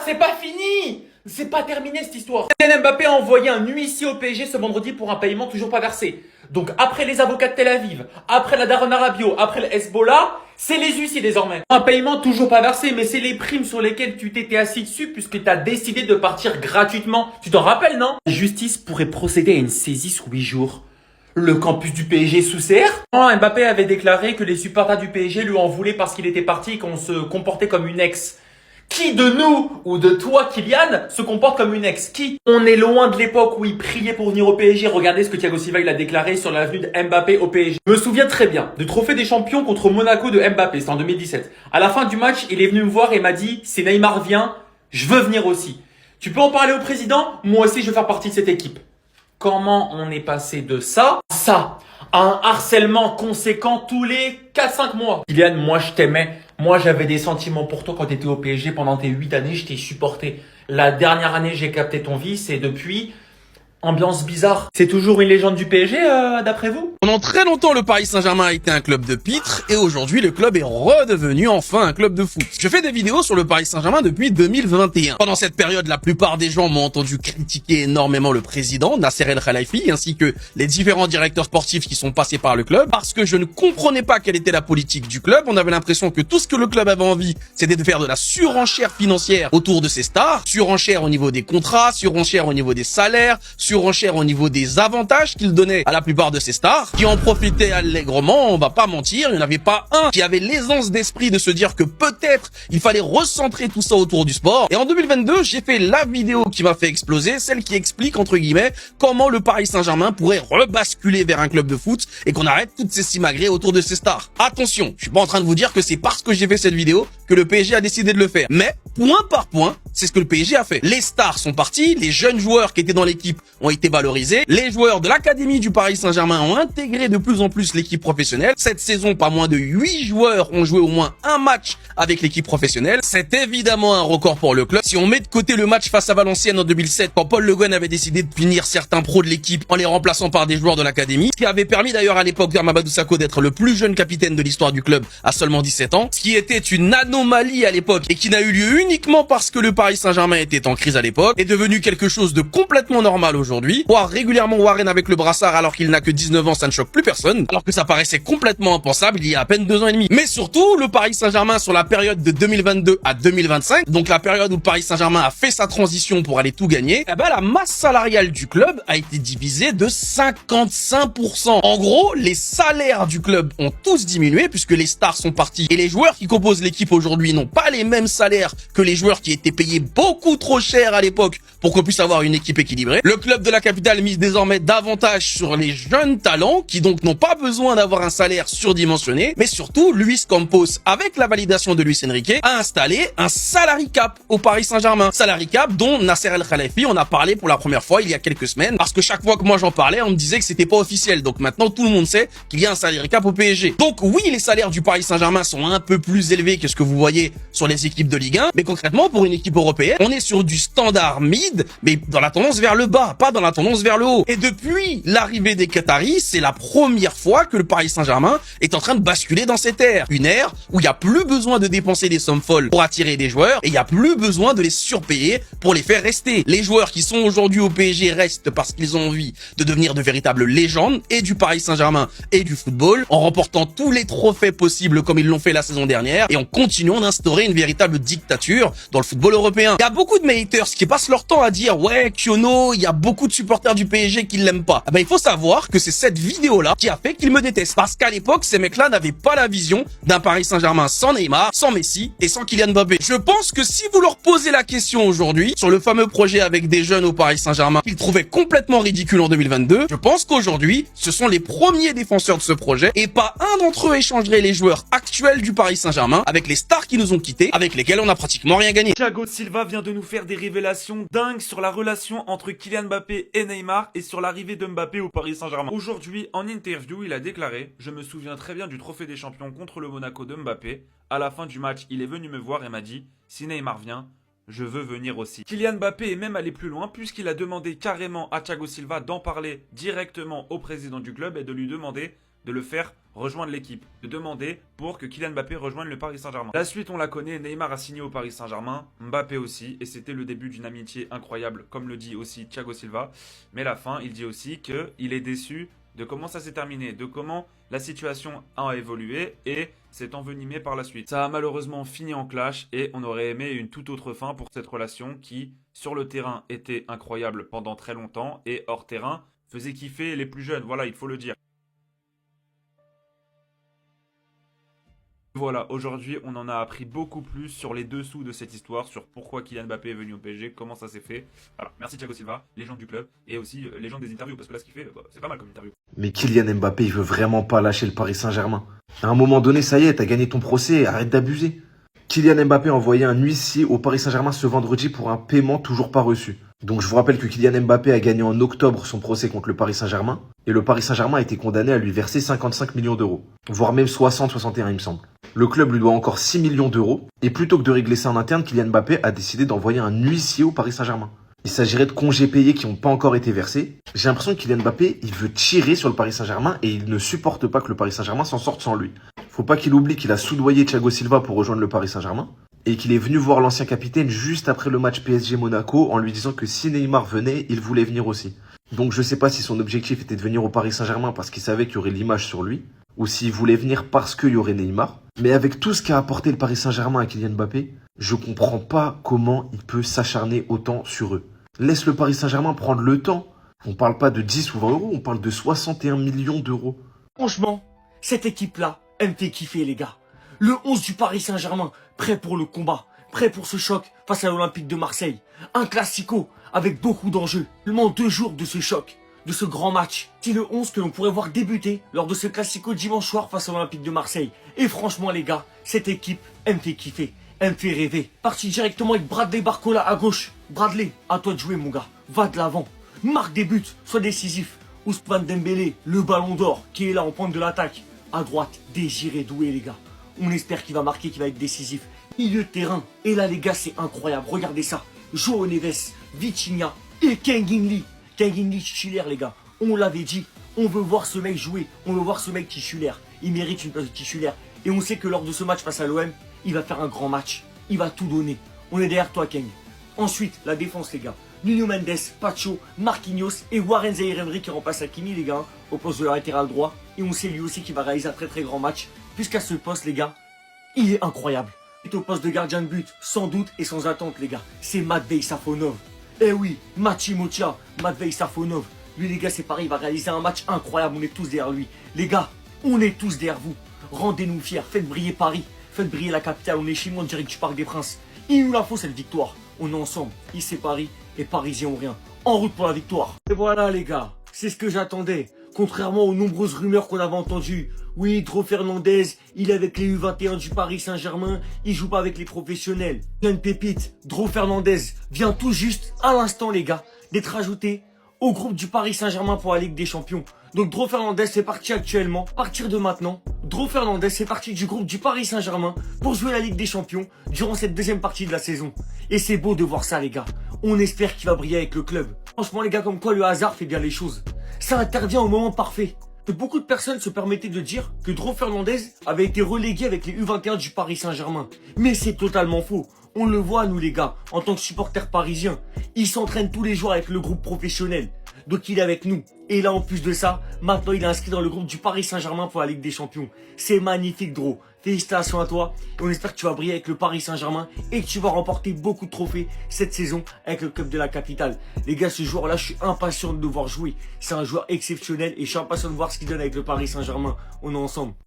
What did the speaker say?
c'est pas fini! C'est pas terminé cette histoire. Kylian Mbappé a envoyé un huissier au PSG ce vendredi pour un paiement toujours pas versé. Donc après les avocats de Tel Aviv, après la Daron Arabio, après le Hezbollah, c'est les huissiers désormais. Un paiement toujours pas versé, mais c'est les primes sur lesquelles tu t'étais assis dessus puisque tu as décidé de partir gratuitement. Tu t'en rappelles, non? La justice pourrait procéder à une saisie sous 8 jours. Le campus du PSG sous serre? Mbappé avait déclaré que les supporters du PSG lui en voulaient parce qu'il était parti et qu'on se comportait comme une ex. Qui de nous ou de toi, Kylian, se comporte comme une ex? Qui? On est loin de l'époque où il priait pour venir au PSG. Regardez ce que Thiago Silva il a déclaré sur l'avenue de Mbappé au PSG. Je me souviens très bien du trophée des champions contre Monaco de Mbappé, c'était en 2017. À la fin du match, il est venu me voir et m'a dit, si Neymar vient, je veux venir aussi. Tu peux en parler au président? Moi aussi, je veux faire partie de cette équipe. Comment on est passé de ça à ça? À un harcèlement conséquent tous les 4-5 mois. Kylian, moi je t'aimais. Moi j'avais des sentiments pour toi quand tu étais au PSG. Pendant tes 8 années, je t'ai supporté. La dernière année, j'ai capté ton vice et depuis, ambiance bizarre. C'est toujours une légende du PSG d'après vous? Pendant très longtemps, le Paris Saint-Germain a été un club de pitre et aujourd'hui, le club est redevenu enfin un club de foot. Je fais des vidéos sur le Paris Saint-Germain depuis 2021. Pendant cette période, la plupart des gens m'ont entendu critiquer énormément le président, Nasser El Khelaifi, ainsi que les différents directeurs sportifs qui sont passés par le club parce que je ne comprenais pas quelle était la politique du club. On avait l'impression que tout ce que le club avait envie, c'était de faire de la surenchère financière autour de ses stars, surenchère au niveau des contrats, surenchère au niveau des salaires, surenchère au niveau des avantages qu'il donnait à la plupart de ses stars, qui en profitaient allègrement. On va pas mentir, il n'y en avait pas un qui avait l'aisance d'esprit de se dire que peut-être il fallait recentrer tout ça autour du sport. Et en 2022, j'ai fait la vidéo qui m'a fait exploser, celle qui explique entre guillemets comment le Paris Saint-Germain pourrait rebasculer vers un club de foot et qu'on arrête toutes ces simagrées autour de ses stars. Attention, je suis pas en train de vous dire que c'est parce que j'ai fait cette vidéo que le PSG a décidé de le faire, mais point par point, c'est ce que le PSG a fait. Les stars sont partis, les jeunes joueurs qui étaient dans l'équipe ont été valorisés, les joueurs de l'académie du Paris Saint-Germain ont intégré de plus en plus l'équipe professionnelle. Cette saison, pas moins de 8 joueurs ont joué au moins un match avec l'équipe professionnelle. C'est évidemment un record pour le club. Si on met de côté le match face à Valenciennes en 2007, quand Paul Le Guen avait décidé de punir certains pros de l'équipe en les remplaçant par des joueurs de l'académie, ce qui avait permis d'ailleurs à l'époque à Mamadou Sakho d'être le plus jeune capitaine de l'histoire du club à seulement 17 ans, ce qui était une anomalie à l'époque et qui n'a eu lieu uniquement parce que le Paris Saint-Germain était en crise à l'époque, est devenu quelque chose de complètement normal aujourd'hui. Voir régulièrement Warren avec le brassard alors qu'il n'a que 19 ans, ça ne choque plus personne, alors que ça paraissait complètement impensable il y a à peine 2 ans et demi. Mais surtout, le Paris Saint-Germain sur la période de 2022 à 2025, donc la période où le Paris Saint-Germain a fait sa transition pour aller tout gagner, eh ben la masse salariale du club a été divisée de 55%. En gros, les salaires du club ont tous diminué puisque les stars sont partis et les joueurs qui composent l'équipe aujourd'hui n'ont pas les mêmes salaires que les joueurs qui étaient payés beaucoup trop cher à l'époque pour qu'on puisse avoir une équipe équilibrée. Le club de la capitale mise désormais davantage sur les jeunes talents qui donc n'ont pas besoin d'avoir un salaire surdimensionné, mais surtout Luis Campos, avec la validation de Luis Enrique, a installé un salary cap au Paris Saint-Germain. Salary cap dont Nasser El Khelaifi en a parlé pour la première fois il y a quelques semaines, parce que chaque fois que moi j'en parlais, on me disait que c'était pas officiel. Donc maintenant tout le monde sait qu'il y a un salary cap au PSG. Donc oui, les salaires du Paris Saint-Germain sont un peu plus élevés que ce que vous voyez sur les équipes de Ligue 1, mais concrètement pour une équipe européenne, on est sur du standard mid, mais dans la tendance vers le bas, pas dans la tendance vers le haut. Et depuis l'arrivée des Qataris, c'est la première fois que le Paris Saint-Germain est en train de basculer dans cette ère. Une ère où il n'y a plus besoin de dépenser des sommes folles pour attirer des joueurs et il n'y a plus besoin de les surpayer pour les faire rester. Les joueurs qui sont aujourd'hui au PSG restent parce qu'ils ont envie de devenir de véritables légendes et du Paris Saint-Germain et du football, en remportant tous les trophées possibles comme ils l'ont fait la saison dernière et en continuant d'instaurer une véritable dictature dans le football européen. Il y a beaucoup de haters qui passent leur temps à dire ouais, Kiono, il y a beaucoup de supporters du PSG qui l'aiment pas. Eh ben, il faut savoir que c'est cette vidéo-là qui a fait qu'ils me détestent. Parce qu'à l'époque, ces mecs-là n'avaient pas la vision d'un Paris Saint-Germain sans Neymar, sans Messi et sans Kylian Mbappé. Je pense que si vous leur posez la question aujourd'hui sur le fameux projet avec des jeunes au Paris Saint-Germain qu'ils trouvaient complètement ridicule en 2022, je pense qu'aujourd'hui, ce sont les premiers défenseurs de ce projet et pas un d'entre eux échangerait les joueurs actuels du Paris Saint-Germain avec les stars qui nous ont quittés, avec lesquels on n'a pratiquement rien gagné. Thiago Silva vient de nous faire des révélations dingues sur la relation entre Kylian Mbappé et Neymar et sur l'arrivée de Mbappé au Paris Saint-Germain. Aujourd'hui, en interview, il a déclaré « Je me souviens très bien du trophée des champions contre le Monaco de Mbappé. À la fin du match, il est venu me voir et m'a dit « Si Neymar vient, je veux venir aussi ». Kylian Mbappé est même allé plus loin puisqu'il a demandé carrément à Thiago Silva d'en parler directement au président du club et de lui demander de le faire rejoindre l'équipe, de demander pour que Kylian Mbappé rejoigne le Paris Saint-Germain. La suite, on la connaît, Neymar a signé au Paris Saint-Germain, Mbappé aussi, et c'était le début d'une amitié incroyable, comme le dit aussi Thiago Silva. Mais la fin, il dit aussi qu'il est déçu de comment ça s'est terminé, de comment la situation a évolué et s'est envenimée par la suite. Ça a malheureusement fini en clash et on aurait aimé une toute autre fin pour cette relation qui, sur le terrain, était incroyable pendant très longtemps et hors terrain, faisait kiffer les plus jeunes, voilà, il faut le dire. Voilà, aujourd'hui, on en a appris beaucoup plus sur les dessous de cette histoire, sur pourquoi Kylian Mbappé est venu au PSG, comment ça s'est fait. Voilà, merci Thiago Silva, légende du club, et aussi légende des interviews, parce que là, ce qu'il fait, c'est pas mal comme interview. Mais Kylian Mbappé, il veut vraiment pas lâcher le Paris Saint-Germain. À un moment donné, ça y est, t'as gagné ton procès, arrête d'abuser. Kylian Mbappé a envoyé un huissier au Paris Saint-Germain ce vendredi pour un paiement toujours pas reçu. Donc je vous rappelle que Kylian Mbappé a gagné en octobre son procès contre le Paris Saint-Germain, et le Paris Saint-Germain a été condamné à lui verser 55 millions d'euros, voire même 60-61 il me semble. Le club lui doit encore 6 millions d'euros, et plutôt que de régler ça en interne, Kylian Mbappé a décidé d'envoyer un huissier au Paris Saint-Germain. Il s'agirait de congés payés qui n'ont pas encore été versés. J'ai l'impression que Kylian Mbappé, il veut tirer sur le Paris Saint-Germain et il ne supporte pas que le Paris Saint-Germain s'en sorte sans lui. Faut pas qu'il oublie qu'il a soudoyé Thiago Silva pour rejoindre le Paris Saint-Germain et qu'il est venu voir l'ancien capitaine juste après le match PSG Monaco en lui disant que si Neymar venait, il voulait venir aussi. Donc je sais pas si son objectif était de venir au Paris Saint-Germain parce qu'il savait qu'il y aurait l'image sur lui ou s'il voulait venir parce qu'il y aurait Neymar. Mais avec tout ce qu'a apporté le Paris Saint-Germain à Kylian Mbappé, je comprends pas comment il peut s'acharner autant sur eux. Laisse le Paris Saint-Germain prendre le temps. On parle pas de 10 ou 20 euros, on parle de 61 millions d'euros. Franchement, cette équipe-là, elle me fait kiffer, les gars. Le 11 du Paris Saint-Germain, prêt pour le combat, prêt pour ce choc face à l'Olympique de Marseille. Un classico avec beaucoup d'enjeux. Seulement 2 jours de ce choc, de ce grand match. C'est le 11 que l'on pourrait voir débuter lors de ce classico dimanche soir face à l'Olympique de Marseille. Et franchement, les gars, cette équipe, elle me fait kiffer. Elle me fait rêver. Parti directement avec Bradley Barcola à gauche. Bradley, à toi de jouer, mon gars. Va de l'avant. Marque des buts. Sois décisif. Ousmane Dembélé, le ballon d'or, qui est là en pointe de l'attaque. À droite, Désiré Doué, les gars. On espère qu'il va marquer, qu'il va être décisif. Milieu de terrain. Et là, les gars, c'est incroyable. Regardez ça. Joao Neves, Vitinha et Kang-in Lee. Kang-in Lee titulaire, les gars. On l'avait dit. On veut voir ce mec jouer. On veut voir ce mec titulaire. Il mérite une place de titulaire. Et on sait que lors de ce match face à l'OM, il va faire un grand match. Il va tout donner. On est derrière toi, Kang. Ensuite, la défense, les gars. Nuno Mendes, Pacho, Marquinhos et Warren Zaïre-Emery qui remplace Hakimi, les gars, au poste de latéral droit. Et on sait lui aussi qu'il va réaliser un très très grand match. Puisqu'à ce poste, les gars, il est incroyable. Et au poste de gardien de but, sans doute et sans attente, les gars, c'est Matvei Safonov. Eh oui, Machi Motia, Matvei Safonov. Lui, les gars, c'est pareil, il va réaliser un match incroyable. On est tous derrière lui. Les gars, on est tous derrière vous. Rendez-nous fiers, faites briller Paris. Faites briller la capitale, on est chez nous en direct du Parc des Princes. Il nous la faut cette victoire. On est ensemble. Ici c'est Paris et Parisiens ou rien. En route pour la victoire. Et voilà les gars, c'est ce que j'attendais. Contrairement aux nombreuses rumeurs qu'on avait entendues. Oui, Dro Fernandez, il est avec les U21 du Paris Saint-Germain, il joue pas avec les professionnels. Jeune pépite, Dro Fernandez vient tout juste, à l'instant les gars, d'être ajouté au groupe du Paris Saint-Germain pour la Ligue des Champions. Donc Dro Fernandez fait partie actuellement, à partir de maintenant, Dro Fernandez fait partie du groupe du Paris Saint-Germain pour jouer la Ligue des Champions durant cette deuxième partie de la saison. Et c'est beau de voir ça les gars. On espère qu'il va briller avec le club. Franchement les gars, comme quoi le hasard fait bien les choses. Ça intervient au moment parfait. Beaucoup de personnes se permettaient de dire que Dro Fernandez avait été relégué avec les U21 du Paris Saint-Germain. Mais c'est totalement faux. On le voit nous les gars, en tant que supporters parisiens. Il s'entraîne tous les jours avec le groupe professionnel. Donc il est avec nous. Et là en plus de ça, maintenant il est inscrit dans le groupe du Paris Saint-Germain pour la Ligue des Champions. C'est magnifique Dro. Félicitations à toi. Et on espère que tu vas briller avec le Paris Saint-Germain et que tu vas remporter beaucoup de trophées cette saison avec le club de la capitale. Les gars, ce joueur-là, je suis impatient de le voir jouer. C'est un joueur exceptionnel et je suis impatient de voir ce qu'il donne avec le Paris Saint-Germain. On est ensemble.